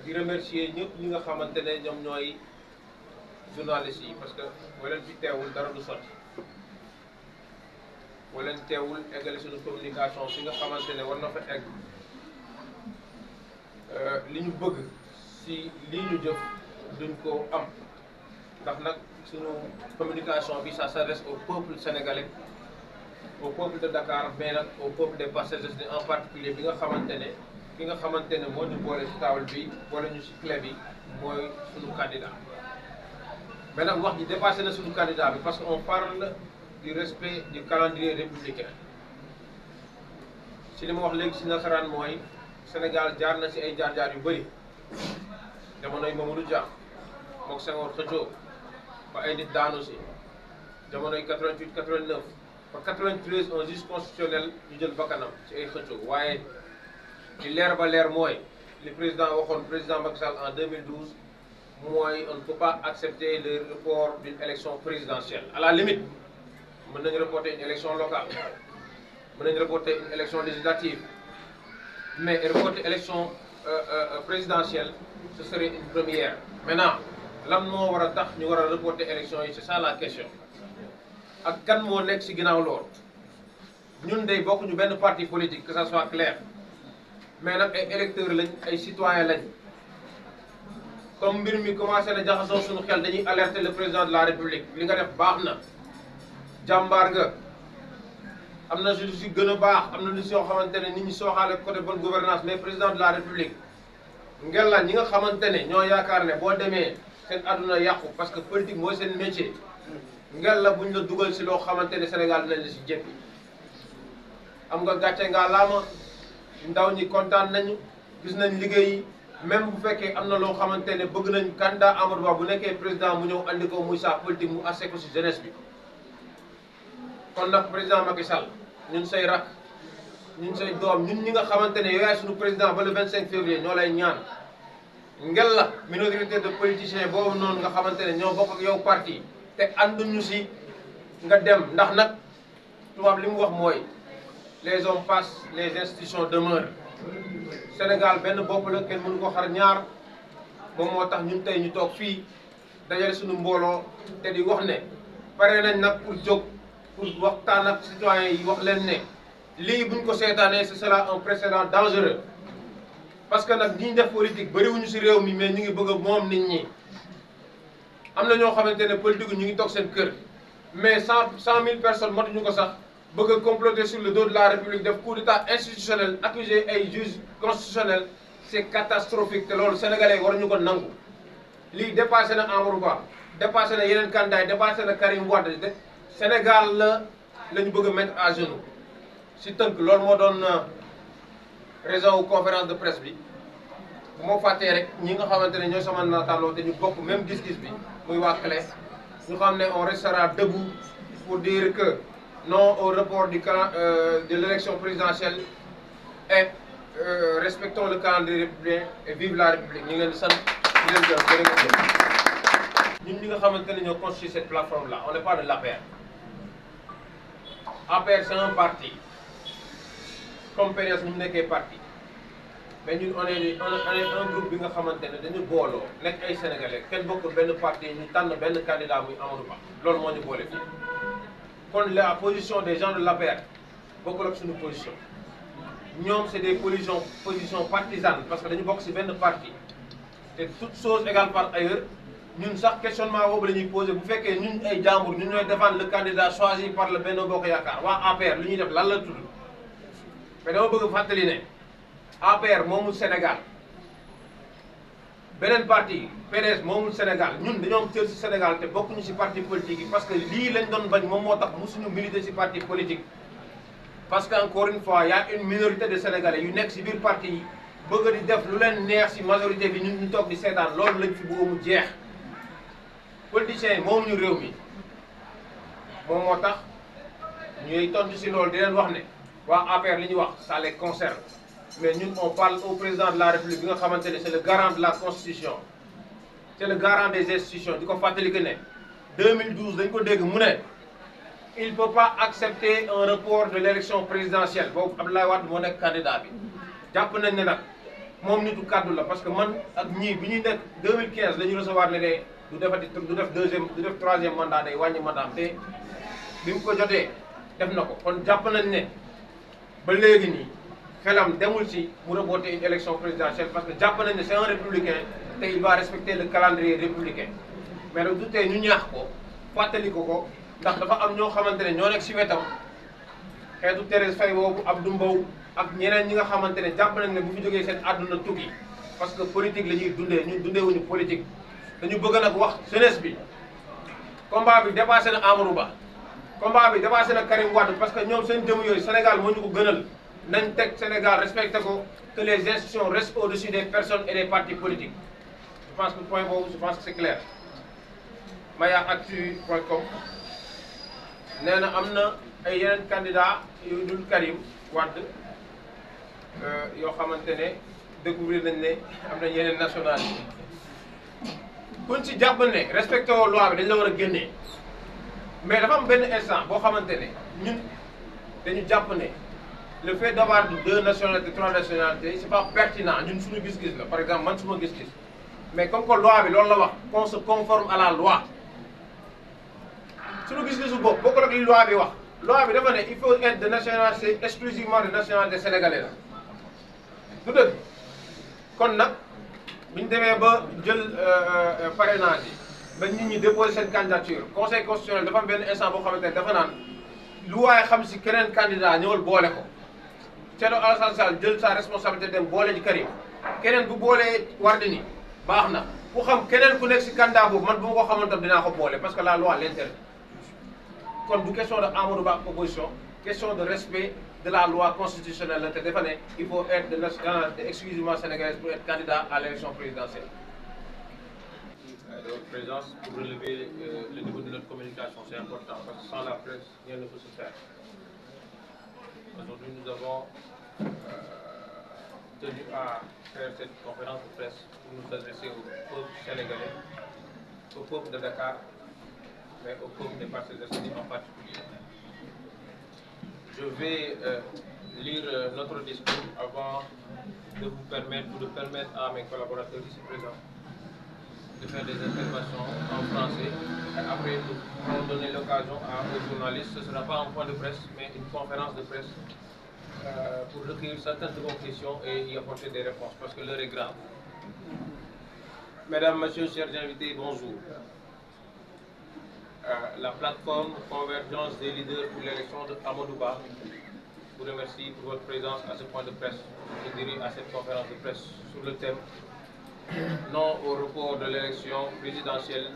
di remercier ñëpp ñi nga xamante ne ñoom ñooy journalistes yi parce que boo leen fi teewul dara du sotti boo leen teewul eggale suñu communication fi nga xamante ne war na fa egg li ñu bëgg si lii ñu jëf duñ ko am ndax nag suñu communication bi ça s'adresse au peuple sénégalais au peuple de Dakar mais nag au peuple des Parcelles Assainies en particulier bi nga xamante ne ki nga xamante ne moo ñu boole si table bi boole ñu si clé bi mooy suñu candidat mais nag wax ji dépassé na suñu candidat bi parce que on parle du respect du calendrier républicain si li ma wax léegi si nasaraan mooy Sénégal jaar na si ay jaar-jaar yu bëri jamonoy Mamadou Dia mook Senghor xëccoo ba ay nit daanu si jamonoy 88 89 ba 93 un juge constitutionnel ñu jël bakkanam ci ay xëccoo waaye li leer ba leer mooy li président waxoon président Macky Sall en 2012 mooy on ne peut pas accepter le report d'une élection présidentielle à la limite mën nañu reporter une élection locale mën nañu reporter une élection législative mais reporter élection présidentielle ce serait une première. Maintenant lan moo war a tax ñu war a reporter élection yi c'est ça la question ak kan moo nekk ci ginnaaw loolu ñun day bokk ñu benn parti politique que ça soit clair mais nag ay électeurs lañ ay citoyens lañ comme mbir mi commencé na jaxasoo suñu xel dañuy alerter le président de la république li nga def baax na jàmbaar nga am na lu si gën a baax am na lu si yoo xamante ne nit ñi sooxaale côté bonne gouvernance mais président de la république ngel la ñi nga xamante ne ñoo yaakaar ne boo demee seen àdduna yàqu parce que politique mooy seen métier ngel la buñ la dugal si loo xamante ne Sénégal dinañ la si jéppi am nga gàcce ngaa laama ndaw ñi kontaan nañu gis nañ liggéey même bu fekkee am na loo xamante ne bëgg nañ candidat Amadou Ba bu nekkee président mu ñëw andi ko muy sa politique mu assé ko si jeunesse bi kon nag président Macky Sall ñun say rak ñun say doom ñun ñi nga xamante ne yow yaay suñu président ba le 25 février ñoo lay ñaan ngel la minorité de politiciens boobu noonu nga xamante ne ñoo bokk ak yow parti te ànduñu si nga dem ndax nag tubaab li mu wax mooy les hommes passent les institutions demeurent Sénégal benn bopp la kenn mënu ko xar ñaar moom moo tax ñun tey ñu toog fii dajale suñu mbooloo te di wax ne pare nañ nag pour jóg pour waxtaan ak citoyens yi wax leen ne lii buñ ko seetaanee ce sera un précédent dangereux parce que nag ñi def politique bëriwuñu si réew mi mais ñu ngi bëgg a moom nit ñi am na ñoo xamante ne politique ñu ngi toog seen kër mais 100 000 personnes matuñu ko sax bëgg a comploter sur le dos de la République def coup d'état institutionnel accuser ay juges constitutionnels c'est catastrophique te loolu sénégalais waruñu ko nangu lii dépassé na Amadou Ba dépassé na yeneen candidats yi dépassé na Karim Wade Sénégal la ñu bëgg a mettre à genoux si tënk loolu moo doon raison conférence de presse bi bu ma fàttee rek ñi nga xamante ne ñooy sama naataanoo te ñu bokk même gis-gis bi muy waa CLE ñu xam ne on restera debout pour dire que non au report de l'élection présidentielle et respectons le calendrier républicain et vive la République ñu ngi leen di sant di leen gërëm jërëjëf. ñun ñi nga xamante ne ñoo constitué cette plateforme là on n'est pas de l'APR. APR c'est un parti comme PDS ñu nekkee parti mais ñun on est un groupe bi nga xamante ne dañu booloo nekk ay sénégalais kenn bokkul benn parti ñu tànn benn candidat muy Amadou Ba loolu moo ñu boole fii. kon la position des gens de l'APR bokkul ak suñu position ñoom c'est des positions partisanes parce que dañu bokk ci benn parti te toute chose égale par ailleurs ñun sax questionnement boobu la ñuy posé bu fekkee ñun ay jàmbur ñun ñooy défendre le candidat choisi par le Benno Bokk Yaakaar waa APR lu ñuy def lan la tudd mais dama bëgg fàttali ne APR moomul Sénégal beneen parti PDS moomul Sénégal ñun dañoo am cër ci Sénégal te bokkuñu ci parti politique yi parce que lii lañ doon bañ moom moo tax musuñu militer ci parti politique parce que encore une fois y a une minorité de Sénégalais yu nekk ci biir parti yi bëgg di def lu leen neex ci majorité bi ñun ñu toog di seetaan loolu lañ fi bëgg mu jeex politiciens yi moomuñu réew mi moom moo tax ñuy tontu ci loolu di leen wax ne waa APR li ñuy wax ça les concerne mais ñun on parle au président de la République bi nga xamante ne c'est le garant de la Constitution c'est le garant des institutions di ko fàttali que ne 2012 dañ ko dégg mu ne il ne peut pas accepter un report de l'élection présidentielle boobu Abdoulaye Wade moo nekk candidat bi jàpp nañ ne nag moom nitu kaddu la parce que man ak ñii bi ñuy nekk 2015 la ñu recevoir ne de du def troisième mandat day wàññi mandat te bi mu ko jotee def na ko kon jàpp nañ ne ba léegi nii xelam demul si mu reporter une élection présidentielle parce que jàpp nañ ne c'est un républicain te il va respecter le calendrier républicain mais nag du tey ñu ñaax ko fàttali ko ndax dafa am ñoo xamante ne ñoo nekk si wetam xeetu Thérèse Faye boobu Abdou Mbow ak ñeneen ñi nga xamante ne jàpp nañ ne bu fi jógee seen àdduna tukki parce que politique la ñuy dundee ñun dundeewuñu politique dañu bëgg nag wax jeunesse bi combat bi dépassé na Amadou Ba combat bi dépassé na Karim Wade parce que ñoom seen jëm yooyu Sénégal moo ñu ko gënal nañ teg Sénégal respecté ko que les institutions restent au-dessus des personnes et des partis politiques je pense que point boobu je pense que c'est clair mayaactu.com nee na am na ay yeneen candidat yu dul Karim Wade yoo xamante ne découvrir nañ ne am na yeneen nationalité kuñ ci jàpp ne respecté woo loi bi dañ la war a génnee mais dafa am benn instant boo xamante ne ñun dañu jàpp ne le fait d'avoir 2 nationalités 3 nationalités c'est pas pertinent ñun suñu gis-gis la par exemple man suma gis-gis mais comme que loi bi loolu la wax qu'on se conforme à la loi suñu gis-gisu bopp bokkul ak li loi bi wax loi bi dafa ne il faut être de nationalité exclusivement de nationalité sénégalaise du dëgg kon nag bi ñu demee ba jël parrainage yi ba nit ñi déposer seen candidature conseil constitutionnel dafa am benn instant boo xamante ne dafa naan lu waaye xam si keneen candidat ñëwal boole ko Thierno Alassane Sall jël sa responsabilité dem boole ji Karim keneen bu boolee Wardini baax na ku xam keneen ku nekk si candidat boobu man bu ma ko xamoon tam dinaa ko boole parce que la loi l'interdit kon du question de Amadou Ba opposition question de respect de la loi constitutionnelle la te dafa ne il faut être de nationalité exclusivement sénégalaise pour être candidat à l'élection présidentielle. De votre présence pour relever le niveau de notre communication, c'est important parce que sans la presse, rien ne peut se faire. Aujourd'hui, nous avons tenu à faire cette conférence de presse pour nous adresser au peuple sénégalais, au peuple de Dakar, mais au peuple des Parcelles Assainies en particulier. Je vais lire notre discours avant de vous permettre ou de permettre à mes collaborateurs ici présents de faire des interventions en français. Et après, nous allons donner l'occasion aux journalistes. Ce ne sera pas un point de presse, mais une conférence de presse pour recueillir certaines de vos questions et y apporter des réponses, parce que l'heure est grave. Mesdames, Messieurs, chers invités, bonjour. La plateforme Convergence des leaders pour l'élection de Amadou Ba vous remercie pour votre présence à ce point de presse, je dirais à cette conférence de presse sur le thème non au report de l'élection présidentielle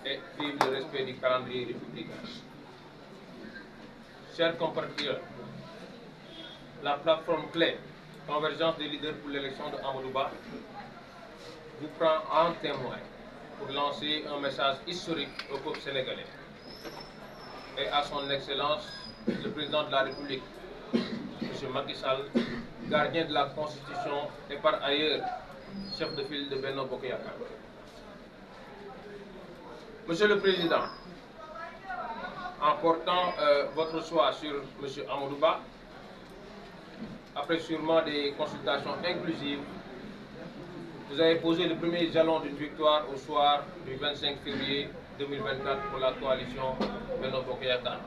et vive le respect du calendrier républicain. Chers compatriotes, la plateforme clé Convergence des leaders pour l'élection de Amadou Ba vous prend en témoin pour lancer un message historique au peuple sénégalais et à son Excellence, le Président de la République, M. Macky Sall, gardien de la Constitution et par ailleurs chef de file de Benno Bokk Yakaar. Monsieur le Président, en portant votre choix sur M. Amadou Ba, après sûrement des consultations inclusives, vous avez posé le premier jalon d'une victoire au soir du 25 février 2024 pour la coalition Benno Bokk Yakaar.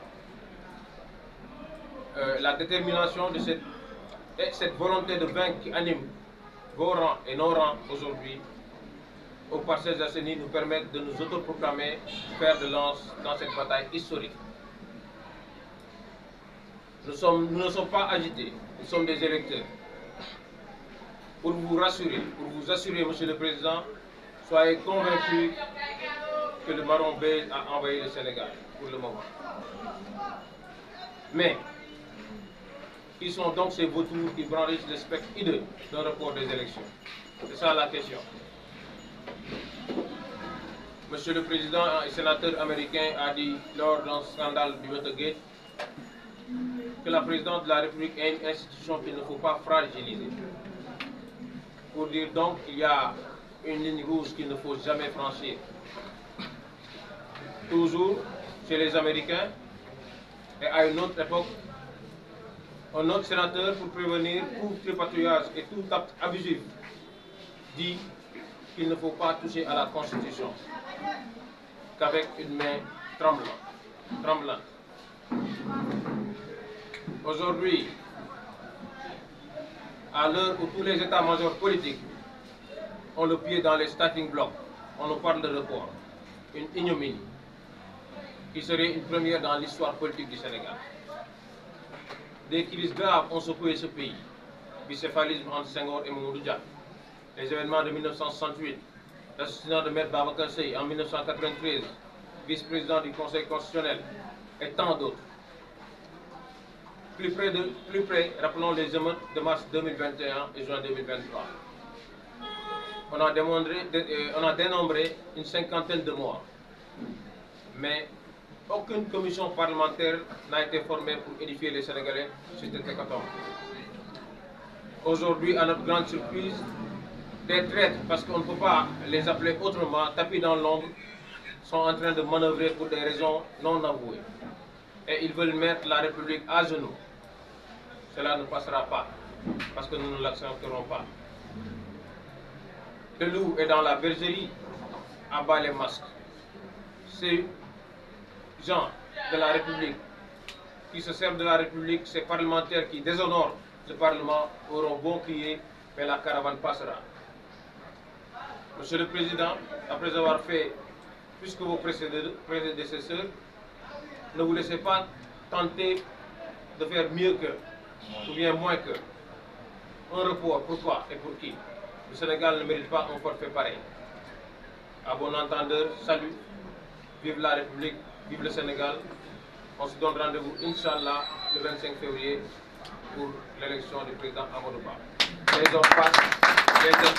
La détermination de cette volonté de vaincre qui anime vos rangs et nos rangs aujourd'hui aux Parcelles Assainies nous permettent de nous autoproclamer fer de lance dans cette bataille historique. Nous ne sommes pas agités, nous sommes des électeurs. Pour vous assurer, Monsieur le Président, soyez convaincus que le marron beige a envahi le Sénégal pour le moment. Mais, qui sont donc ces vautours qui branlissent le spectre hideux d'un report des élections? C'est ça la question. Monsieur le Président, un sénateur américain a dit lors d'un scandale du Watergate que la présidence de la République est une institution qu'il ne faut pas fragiliser. Pour dire donc qu'il y a une ligne rouge qu'il ne faut jamais franchir. Toujours chez les Américains et à une autre époque, Un autre sénateur, pour prévenir tout tripatouillage et tout acte abusif, dit qu'il ne faut pas toucher à la Constitution qu'avec une main tremblante. Aujourd'hui, à l'heure où tous les états-majors politiques ont le pied dans les starting blocks, on nous parle de report, une ignominie qui serait une première dans l'histoire politique du Sénégal. Des crises graves ont secoué ce pays. Bicéphalisme entre Senghor et Mamadou Dia, les événements de 1968, l'assassinat de Maître Babacar Seye en 1993, vice-président du Conseil constitutionnel, et tant d'autres. Plus près, rappelons les émeutes de mars 2021 et juin 2023. On a dénombré une cinquantaine de morts, mais aucune commission parlementaire n'a été formée pour édifier les Sénégalais sur cette hécatombe. Aujourd'hui, à notre grande surprise, des traîtres, parce qu'on ne peut pas les appeler autrement, tapis dans l'ombre, sont en train de manœuvrer pour des raisons non avouées. Et ils veulent mettre la République à genoux. Cela ne passera pas, parce que nous ne l'accepterons pas. Le loup est dans la bergerie, abat les masques. Ces gens de la République qui se servent de la République, ces parlementaires qui déshonorent le Parlement, auront beau crier, mais la caravane passera. Monsieur le Président, après avoir fait plus que vos prédécesseurs, ne vous laissez pas tenter de faire mieux que, ou bien moins que. Un report, pourquoi et pour qui? Le Sénégal ne mérite pas un forfait pareil. À bon entendeur, salut, vive la République, vive le Sénégal. On se donne rendez-vous, Inch'Allah, le 25 février pour l'élection du président Amadou Ba. Les hommes passent, les hommes